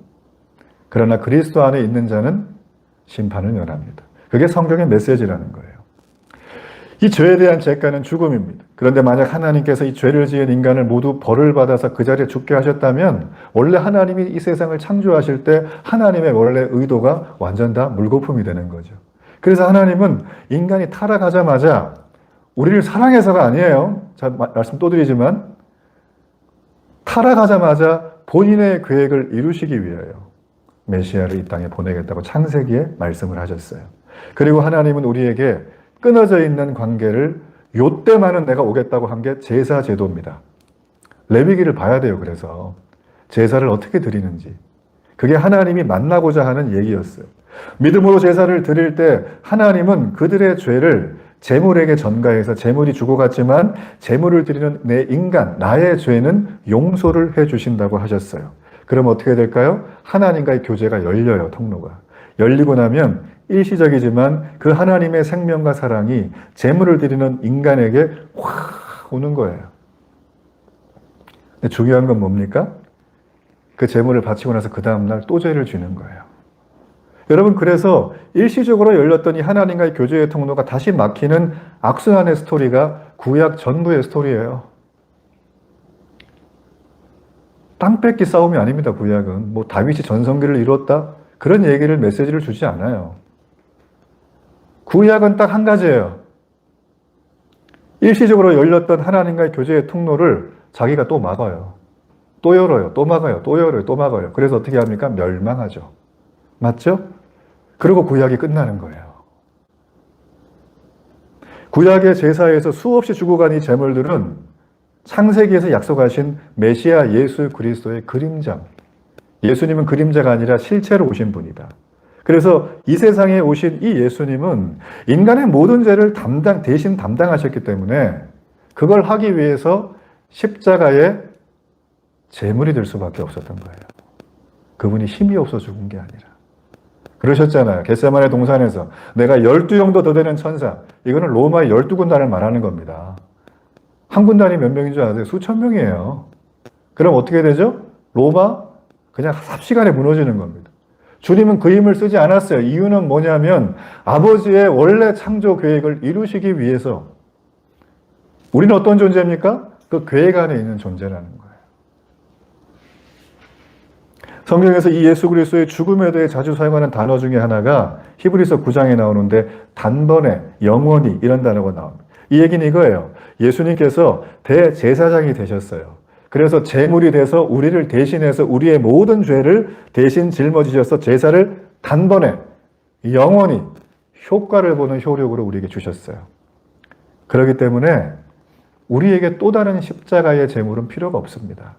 그러나 그리스도 안에 있는 자는 심판을 면합니다. 그게 성경의 메시지라는 거예요. 이 죄에 대한 죄가는 죽음입니다. 그런데 만약 하나님께서 이 죄를 지은 인간을 모두 벌을 받아서 그 자리에 죽게 하셨다면 원래 하나님이 이 세상을 창조하실 때 하나님의 원래 의도가 완전 다 물거품이 되는 거죠. 그래서 하나님은 인간이 타락하자마자 우리를 사랑해서가 아니에요. 자, 말씀 또 드리지만 타락하자마자 본인의 계획을 이루시기 위하여 메시아를 이 땅에 보내겠다고 창세기에 말씀을 하셨어요. 그리고 하나님은 우리에게 끊어져 있는 관계를 요때만은 내가 오겠다고 한 게 제사 제도입니다. 레위기를 봐야 돼요. 그래서 제사를 어떻게 드리는지. 그게 하나님이 만나고자 하는 얘기였어요. 믿음으로 제사를 드릴 때 하나님은 그들의 죄를 제물에게 전가해서 제물이 죽어갔지만 제물을 드리는 내 인간, 나의 죄는 용서를 해 주신다고 하셨어요. 그럼 어떻게 될까요? 하나님과의 교제가 열려요. 통로가. 열리고 나면 일시적이지만 그 하나님의 생명과 사랑이 제물을 드리는 인간에게 확 오는 거예요. 근데 중요한 건 뭡니까? 그 제물을 바치고 나서 그 다음날 또 죄를 지는 거예요. 여러분, 그래서 일시적으로 열렸던 이 하나님과의 교제의 통로가 다시 막히는 악순환의 스토리가 구약 전부의 스토리예요. 땅 뺏기 싸움이 아닙니다. 구약은 뭐 다윗이 전성기를 이뤘다 그런 얘기를 메시지를 주지 않아요. 구약은 딱 한 가지예요. 일시적으로 열렸던 하나님과의 교제의 통로를 자기가 또 막아요. 또 열어요. 또 막아요. 또 열어요. 또 막아요. 그래서 어떻게 합니까? 멸망하죠. 맞죠? 그리고 구약이 끝나는 거예요. 구약의 제사에서 수없이 죽어간 이 제물들은 창세기에서 약속하신 메시아 예수 그리스도의 그림자. 예수님은 그림자가 아니라 실체로 오신 분이다. 그래서 이 세상에 오신 이 예수님은 인간의 모든 죄를 대신 담당하셨기 때문에 그걸 하기 위해서 십자가의 제물이 될 수밖에 없었던 거예요. 그분이 힘이 없어 죽은 게 아니라. 그러셨잖아요. 겟세마네 동산에서 내가 12영도 더 되는 천사. 이거는 로마의 12군단을 말하는 겁니다. 한 군단이 몇 명인 줄 아세요? 수천 명이에요. 그럼 어떻게 되죠? 로마 그냥 삽시간에 무너지는 겁니다. 주님은 그 힘을 쓰지 않았어요. 이유는 뭐냐면 아버지의 원래 창조 계획을 이루시기 위해서. 우리는 어떤 존재입니까? 그 계획 안에 있는 존재라는 거예요. 성경에서 이 예수 그리스도의 죽음에 대해 자주 사용하는 단어 중에 하나가 히브리서 9장에 나오는데 단번에, 영원히 이런 단어가 나옵니다. 이 얘기는 이거예요. 예수님께서 대제사장이 되셨어요. 그래서 제물이 돼서 우리를 대신해서 우리의 모든 죄를 대신 짊어지셔서 제사를 단번에, 영원히 효과를 보는 효력으로 우리에게 주셨어요. 그렇기 때문에 우리에게 또 다른 십자가의 제물은 필요가 없습니다.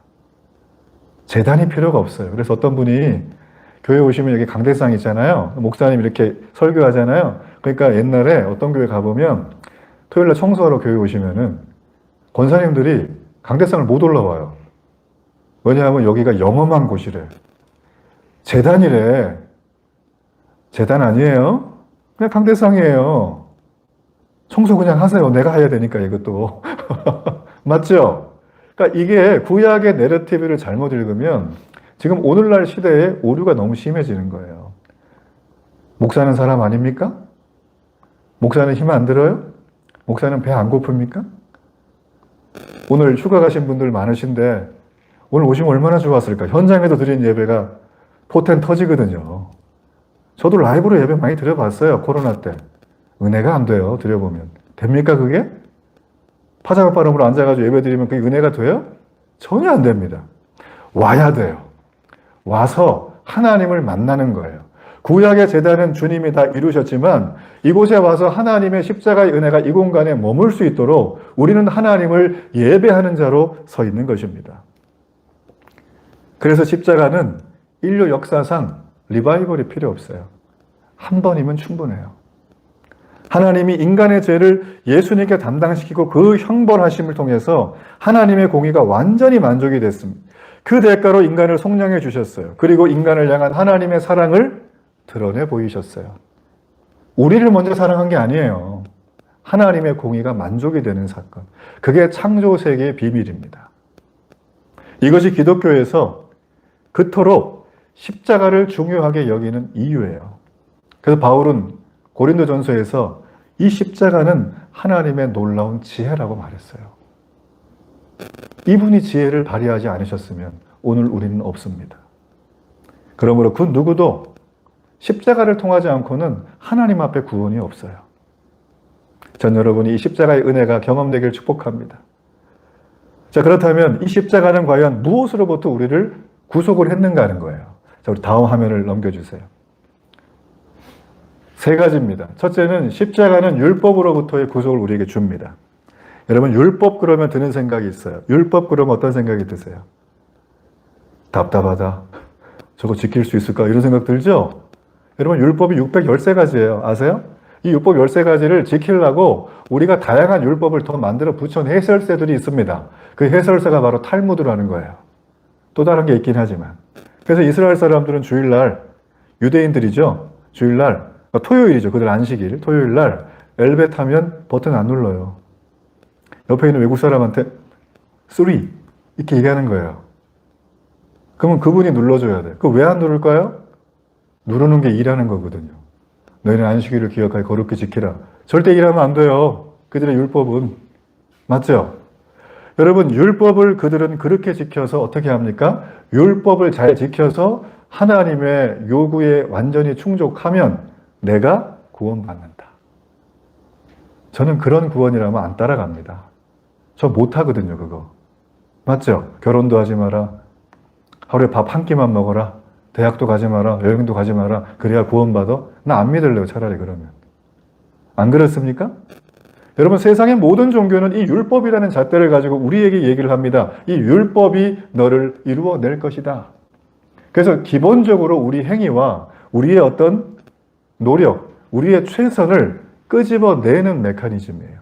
제단이 필요가 없어요. 그래서 어떤 분이 교회 오시면 여기 강대상 있잖아요. 목사님 이렇게 설교하잖아요. 그러니까 옛날에 어떤 교회 가보면 토요일날 청소하러 교회 오시면은 권사님들이 강대상을 못 올라와요. 왜냐하면 여기가 영험한 곳이래. 제단이래. 제단 아니에요? 그냥 강대상이에요. 청소 그냥 하세요. 내가 해야 되니까 이것도. 맞죠? 그러니까 이게 구약의 내러티브를 잘못 읽으면 지금 오늘날 시대에 오류가 너무 심해지는 거예요. 목사는 사람 아닙니까? 목사는 힘 안 들어요? 목사는 배 안 고픕니까? 오늘 휴가 가신 분들 많으신데 오늘 오시면 얼마나 좋았을까? 현장에서 드린 예배가 포텐 터지거든요. 저도 라이브로 예배 많이 드려봤어요. 코로나 때. 은혜가 안 돼요. 드려보면. 됩니까 그게? 파자마 바람으로 앉아가지고 예배 드리면 그게 은혜가 돼요? 전혀 안 됩니다. 와야 돼요. 와서 하나님을 만나는 거예요. 구약의 제단은 주님이 다 이루셨지만 이곳에 와서 하나님의 십자가의 은혜가 이 공간에 머물 수 있도록 우리는 하나님을 예배하는 자로 서 있는 것입니다. 그래서 십자가는 인류 역사상 리바이벌이 필요 없어요. 한 번이면 충분해요. 하나님이 인간의 죄를 예수님께 담당시키고 그 형벌하심을 통해서 하나님의 공의가 완전히 만족이 됐습니다. 그 대가로 인간을 속량해 주셨어요. 그리고 인간을 향한 하나님의 사랑을 드러내 보이셨어요. 우리를 먼저 사랑한 게 아니에요. 하나님의 공의가 만족이 되는 사건. 그게 창조 세계의 비밀입니다. 이것이 기독교에서 그토록 십자가를 중요하게 여기는 이유예요. 그래서 바울은 고린도전서에서 이 십자가는 하나님의 놀라운 지혜라고 말했어요. 이분이 지혜를 발휘하지 않으셨으면 오늘 우리는 없습니다. 그러므로 그 누구도 십자가를 통하지 않고는 하나님 앞에 구원이 없어요. 전 여러분이 이 십자가의 은혜가 경험되길 축복합니다. 자, 그렇다면 이 십자가는 과연 무엇으로부터 우리를 구속을 했는가 하는 거예요. 자, 우리 다음 화면을 넘겨주세요. 세 가지입니다. 첫째는 십자가는 율법으로부터의 구속을 우리에게 줍니다. 여러분 율법 그러면 드는 생각이 있어요. 율법 그러면 어떤 생각이 드세요? 답답하다. 저거 지킬 수 있을까? 이런 생각 들죠? 여러분 율법이 613가지예요. 아세요? 이 율법 13가지를 지키려고 우리가 다양한 율법을 더 만들어 붙여온 해설세들이 있습니다. 그 해설세가 바로 탈무드라는 거예요. 또 다른 게 있긴 하지만. 그래서 이스라엘 사람들은 주일날, 유대인들이죠. 주일날, 토요일이죠. 그들 안식일. 토요일날 엘벳 하면 버튼 안 눌러요. 옆에 있는 외국 사람한테 3 이렇게 얘기하는 거예요. 그러면 그분이 눌러줘야 돼요. 그 왜 안 누를까요? 누르는 게 일하는 거거든요. 너희는 안식일을 기억하여 거룩히 지키라. 절대 일하면 안 돼요. 그들의 율법은. 맞죠? 여러분, 율법을 그들은 그렇게 지켜서 어떻게 합니까? 율법을 잘 지켜서 하나님의 요구에 완전히 충족하면 내가 구원받는다. 저는 그런 구원이라면 안 따라갑니다. 저 못하거든요, 그거. 맞죠? 결혼도 하지 마라. 하루에 밥 한 끼만 먹어라. 대학도 가지 마라. 여행도 가지 마라. 그래야 구원받아? 나 안 믿을래요, 차라리 그러면. 안 그렇습니까? 여러분, 세상의 모든 종교는 이 율법이라는 잣대를 가지고 우리에게 얘기를 합니다. 이 율법이 너를 이루어낼 것이다. 그래서 기본적으로 우리 행위와 우리의 어떤 노력, 우리의 최선을 끄집어내는 메커니즘이에요.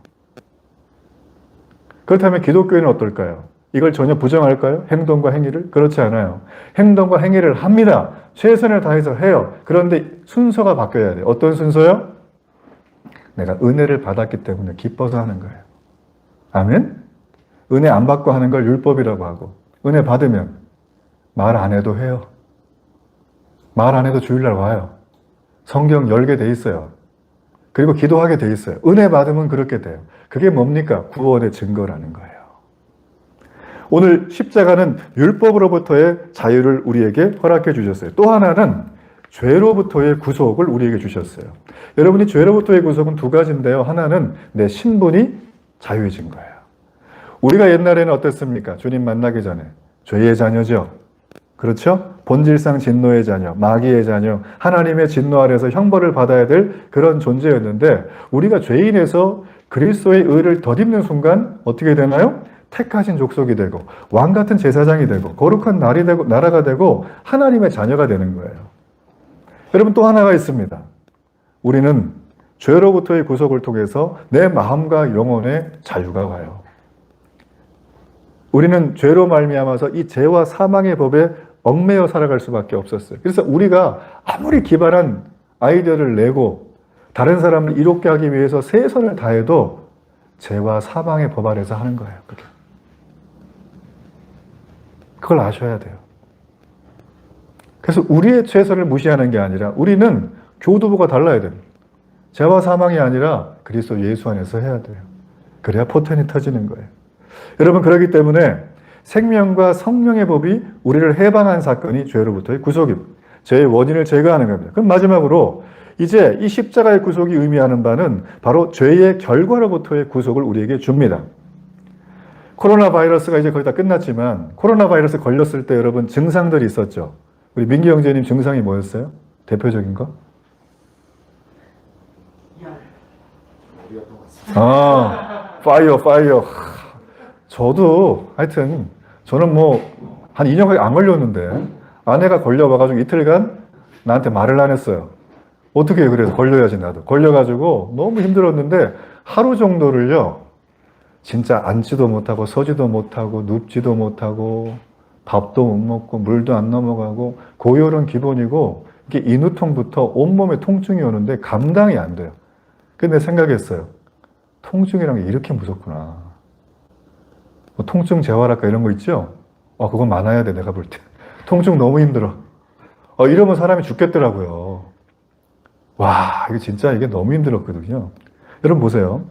그렇다면 기독교회는 어떨까요? 이걸 전혀 부정할까요? 행동과 행위를? 그렇지 않아요. 행동과 행위를 합니다. 최선을 다해서 해요. 그런데 순서가 바뀌어야 돼요. 어떤 순서요? 내가 은혜를 받았기 때문에 기뻐서 하는 거예요. 아멘? 은혜 안 받고 하는 걸 율법이라고 하고, 은혜 받으면 말 안 해도 해요. 말 안 해도 주일날 와요. 성경 열게 돼 있어요. 그리고 기도하게 돼 있어요. 은혜 받으면 그렇게 돼요. 그게 뭡니까? 구원의 증거라는 거예요. 오늘 십자가는 율법으로부터의 자유를 우리에게 허락해 주셨어요. 또 하나는 죄로부터의 구속을 우리에게 주셨어요. 여러분이 죄로부터의 구속은 두 가지인데요. 하나는 내 신분이 자유해진 거예요. 우리가 옛날에는 어땠습니까? 주님 만나기 전에 죄의 자녀죠. 그렇죠? 본질상 진노의 자녀, 마귀의 자녀, 하나님의 진노 아래서 형벌을 받아야 될 그런 존재였는데 우리가 죄인에서 그리스도의 의를 덧입는 순간 어떻게 되나요? 택하신 족속이 되고 왕 같은 제사장이 되고 거룩한 나라가 되고 하나님의 자녀가 되는 거예요. 여러분, 또 하나가 있습니다. 우리는 죄로부터의 구속을 통해서 내 마음과 영혼의 자유가 와요. 우리는 죄로 말미암아서 이 죄와 사망의 법에 얽매여 살아갈 수밖에 없었어요. 그래서 우리가 아무리 기발한 아이디어를 내고 다른 사람을 이롭게 하기 위해서 최선을 다해도 죄와 사망의 법 아래서 하는 거예요. 그걸 아셔야 돼요. 그래서 우리의 최선을 무시하는 게 아니라 우리는 교두보가 달라야 됩니다. 죄와 사망이 아니라 그리스도 예수 안에서 해야 돼요. 그래야 포텐이 터지는 거예요. 여러분, 그렇기 때문에 생명과 성령의 법이 우리를 해방한 사건이 죄로부터의 구속입니다. 죄의 원인을 제거하는 겁니다. 그럼 마지막으로 이제 이 십자가의 구속이 의미하는 바는 바로 죄의 결과로부터의 구속을 우리에게 줍니다. 코로나 바이러스가 이제 거의 다 끝났지만 코로나 바이러스 걸렸을 때 여러분 증상들이 있었죠. 우리 민기 형제님 증상이 뭐였어요? 대표적인 거? 파이어. 저도 하여튼 저는 한 2년간 안 걸렸는데 아내가 걸려봐가지고 이틀간 나한테 말을 안 했어요. 어떻게 해요? 그래서 걸려야지 나도. 걸려가지고 너무 힘들었는데 하루 정도를요. 진짜 앉지도 못하고 서지도 못하고 눕지도 못하고 밥도 못 먹고 물도 안 넘어가고 고열은 기본이고 이게 인후통부터 온몸에 통증이 오는데 감당이 안 돼요. 근데 생각했어요. 통증이란 게 이렇게 무섭구나. 통증 재활할까 이런 거 있죠? 그건 많아야 돼, 내가 볼 때. 통증 너무 힘들어. 이러면 사람이 죽겠더라고요. 와, 이게 진짜 이게 너무 힘들었거든요. 여러분 보세요.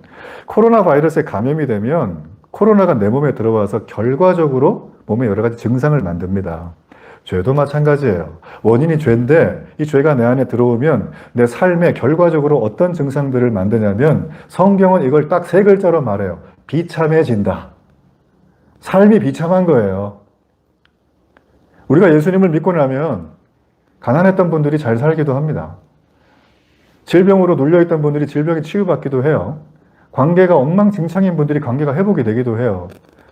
코로나 바이러스에 감염이 되면 코로나가 내 몸에 들어와서 결과적으로 몸에 여러 가지 증상을 만듭니다. 죄도 마찬가지예요. 원인이 죄인데 이 죄가 내 안에 들어오면 내 삶에 결과적으로 어떤 증상들을 만드냐면 성경은 이걸 딱 세 글자로 말해요. 비참해진다. 삶이 비참한 거예요. 우리가 예수님을 믿고 나면 가난했던 분들이 잘 살기도 합니다. 질병으로 눌려있던 분들이 질병에 치유받기도 해요. 관계가 엉망진창인 분들이 관계가 회복이 되기도 해요.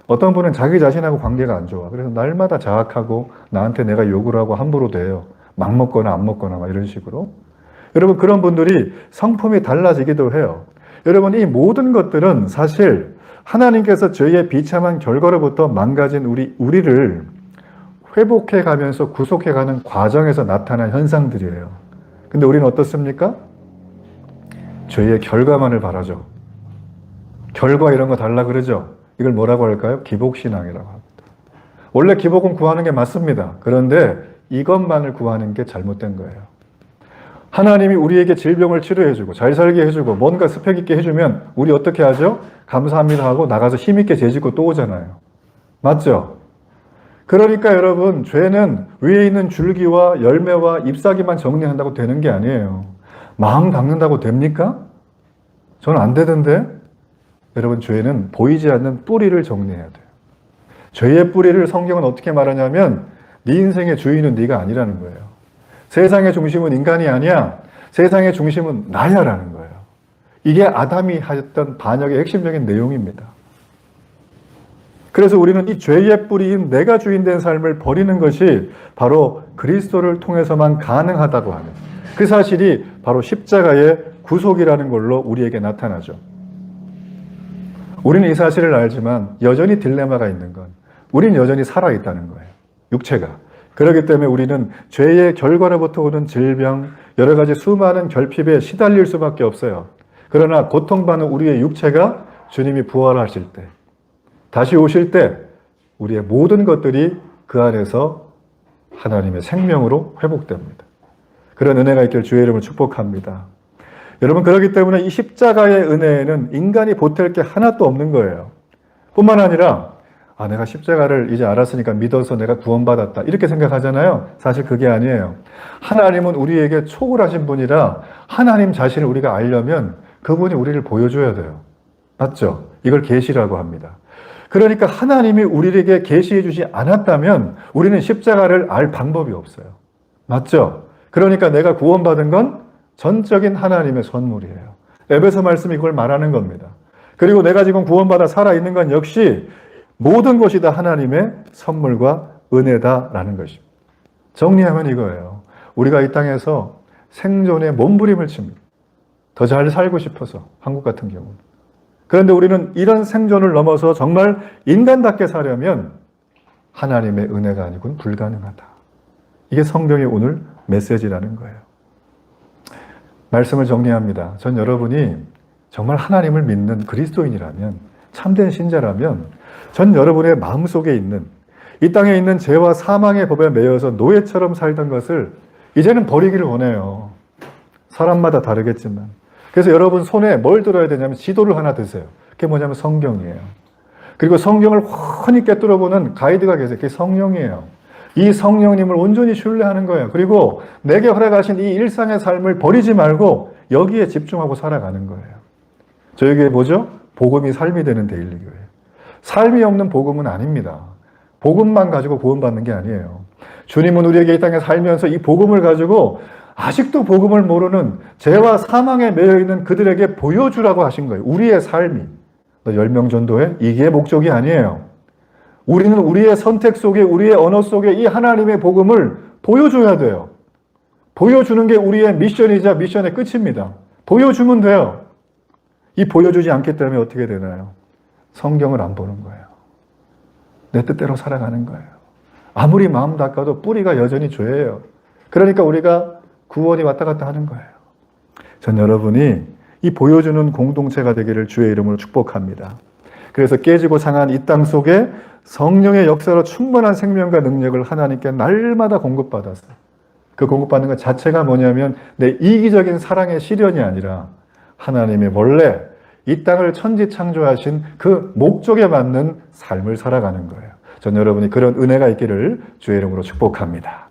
어떤 분은 자기 자신하고 관계가 안 좋아. 그래서 날마다 자학하고 나한테 내가 욕을 하고 함부로 돼요. 막 먹거나 안 먹거나 막 이런 식으로. 여러분, 그런 분들이 성품이 달라지기도 해요. 여러분, 이 모든 것들은 사실 하나님께서 죄의 비참한 결과로부터 망가진 우리를 회복해 가면서 구속해 가는 과정에서 나타난 현상들이에요. 근데 우리는 어떻습니까? 죄의 결과만을 바라죠. 결과 이런 거 달라 그러죠. 이걸 뭐라고 할까요? 기복신앙이라고 합니다. 원래 기복은 구하는 게 맞습니다. 그런데 이것만을 구하는 게 잘못된 거예요. 하나님이 우리에게 질병을 치료해주고 잘 살게 해주고 뭔가 스펙 있게 해주면 우리 어떻게 하죠? 감사합니다 하고 나가서 힘있게 재짓고 또 오잖아요. 맞죠? 그러니까 여러분, 죄는 위에 있는 줄기와 열매와 잎사귀만 정리한다고 되는 게 아니에요. 마음 닦는다고 됩니까? 저는 안 되던데. 여러분, 죄는 보이지 않는 뿌리를 정리해야 돼요. 죄의 뿌리를 성경은 어떻게 말하냐면 네 인생의 주인은 네가 아니라는 거예요. 세상의 중심은 인간이 아니야. 세상의 중심은 나야라는 거예요. 이게 아담이 하였던 반역의 핵심적인 내용입니다. 그래서 우리는 이 죄의 뿌리인 내가 주인 된 삶을 버리는 것이 바로 그리스도를 통해서만 가능하다고 하는 그 사실이 바로 십자가의 구속이라는 걸로 우리에게 나타나죠. 우리는 이 사실을 알지만 여전히 딜레마가 있는 건 우린 여전히 살아있다는 거예요. 육체가. 그렇기 때문에 우리는 죄의 결과로부터 오는 질병, 여러 가지 수많은 결핍에 시달릴 수밖에 없어요. 그러나 고통받는 우리의 육체가 주님이 부활하실 때, 다시 오실 때 우리의 모든 것들이 그 안에서 하나님의 생명으로 회복됩니다. 그런 은혜가 있길 주의 이름을 축복합니다. 여러분, 그렇기 때문에 이 십자가의 은혜에는 인간이 보탤 게 하나도 없는 거예요. 뿐만 아니라 내가 십자가를 이제 알았으니까 믿어서 내가 구원받았다 이렇게 생각하잖아요. 사실 그게 아니에요. 하나님은 우리에게 초월하신 분이라 하나님 자신을 우리가 알려면 그분이 우리를 보여줘야 돼요. 맞죠? 이걸 계시라고 합니다. 그러니까 하나님이 우리에게 계시해 주지 않았다면 우리는 십자가를 알 방법이 없어요. 맞죠? 그러니까 내가 구원받은 건 전적인 하나님의 선물이에요. 에베소 말씀이 그걸 말하는 겁니다. 그리고 내가 지금 구원받아 살아있는 건 역시 모든 것이 다 하나님의 선물과 은혜다라는 것입니다. 정리하면 이거예요. 우리가 이 땅에서 생존에 몸부림을 칩니다. 더 잘 살고 싶어서, 한국 같은 경우는. 그런데 우리는 이런 생존을 넘어서 정말 인간답게 사려면 하나님의 은혜가 아니고는 불가능하다. 이게 성경의 오늘 메시지라는 거예요. 말씀을 정리합니다. 전 여러분이 정말 하나님을 믿는 그리스도인이라면, 참된 신자라면 전 여러분의 마음속에 있는 이 땅에 있는 죄와 사망의 법에 매여서 노예처럼 살던 것을 이제는 버리기를 원해요. 사람마다 다르겠지만. 그래서 여러분 손에 뭘 들어야 되냐면 지도를 하나 드세요. 그게 뭐냐면 성경이에요. 그리고 성경을 훤히 꿰뚫어보는 가이드가 계세요. 그게 성령이에요. 이 성령님을 온전히 신뢰하는 거예요. 그리고 내게 허락하신 이 일상의 삶을 버리지 말고 여기에 집중하고 살아가는 거예요. 저에게 뭐죠? 복음이 삶이 되는 데일리교예요. 삶이 없는 복음은 아닙니다. 복음만 가지고 구원받는 게 아니에요. 주님은 우리에게 이 땅에 살면서 이 복음을 가지고 아직도 복음을 모르는 죄와 사망에 매여있는 그들에게 보여주라고 하신 거예요. 우리의 삶이. 너 10명 전도해? 이게 목적이 아니에요. 우리는 우리의 선택 속에, 우리의 언어 속에 이 하나님의 복음을 보여줘야 돼요. 보여주는 게 우리의 미션이자 미션의 끝입니다. 보여주면 돼요. 이 보여주지 않기 때문에 어떻게 되나요? 성경을 안 보는 거예요. 내 뜻대로 살아가는 거예요. 아무리 마음 닦아도 뿌리가 여전히 죄예요. 그러니까 우리가 구원이 왔다 갔다 하는 거예요. 전 여러분이 이 보여주는 공동체가 되기를 주의 이름으로 축복합니다. 그래서 깨지고 상한 이 땅 속에 성령의 역사로 충분한 생명과 능력을 하나님께 날마다 공급받았어요. 그 공급받는 것 자체가 뭐냐면 내 이기적인 사랑의 실현이 아니라 하나님의 원래 이 땅을 천지 창조하신 그 목적에 맞는 삶을 살아가는 거예요. 전 여러분이 그런 은혜가 있기를 주의 이름으로 축복합니다.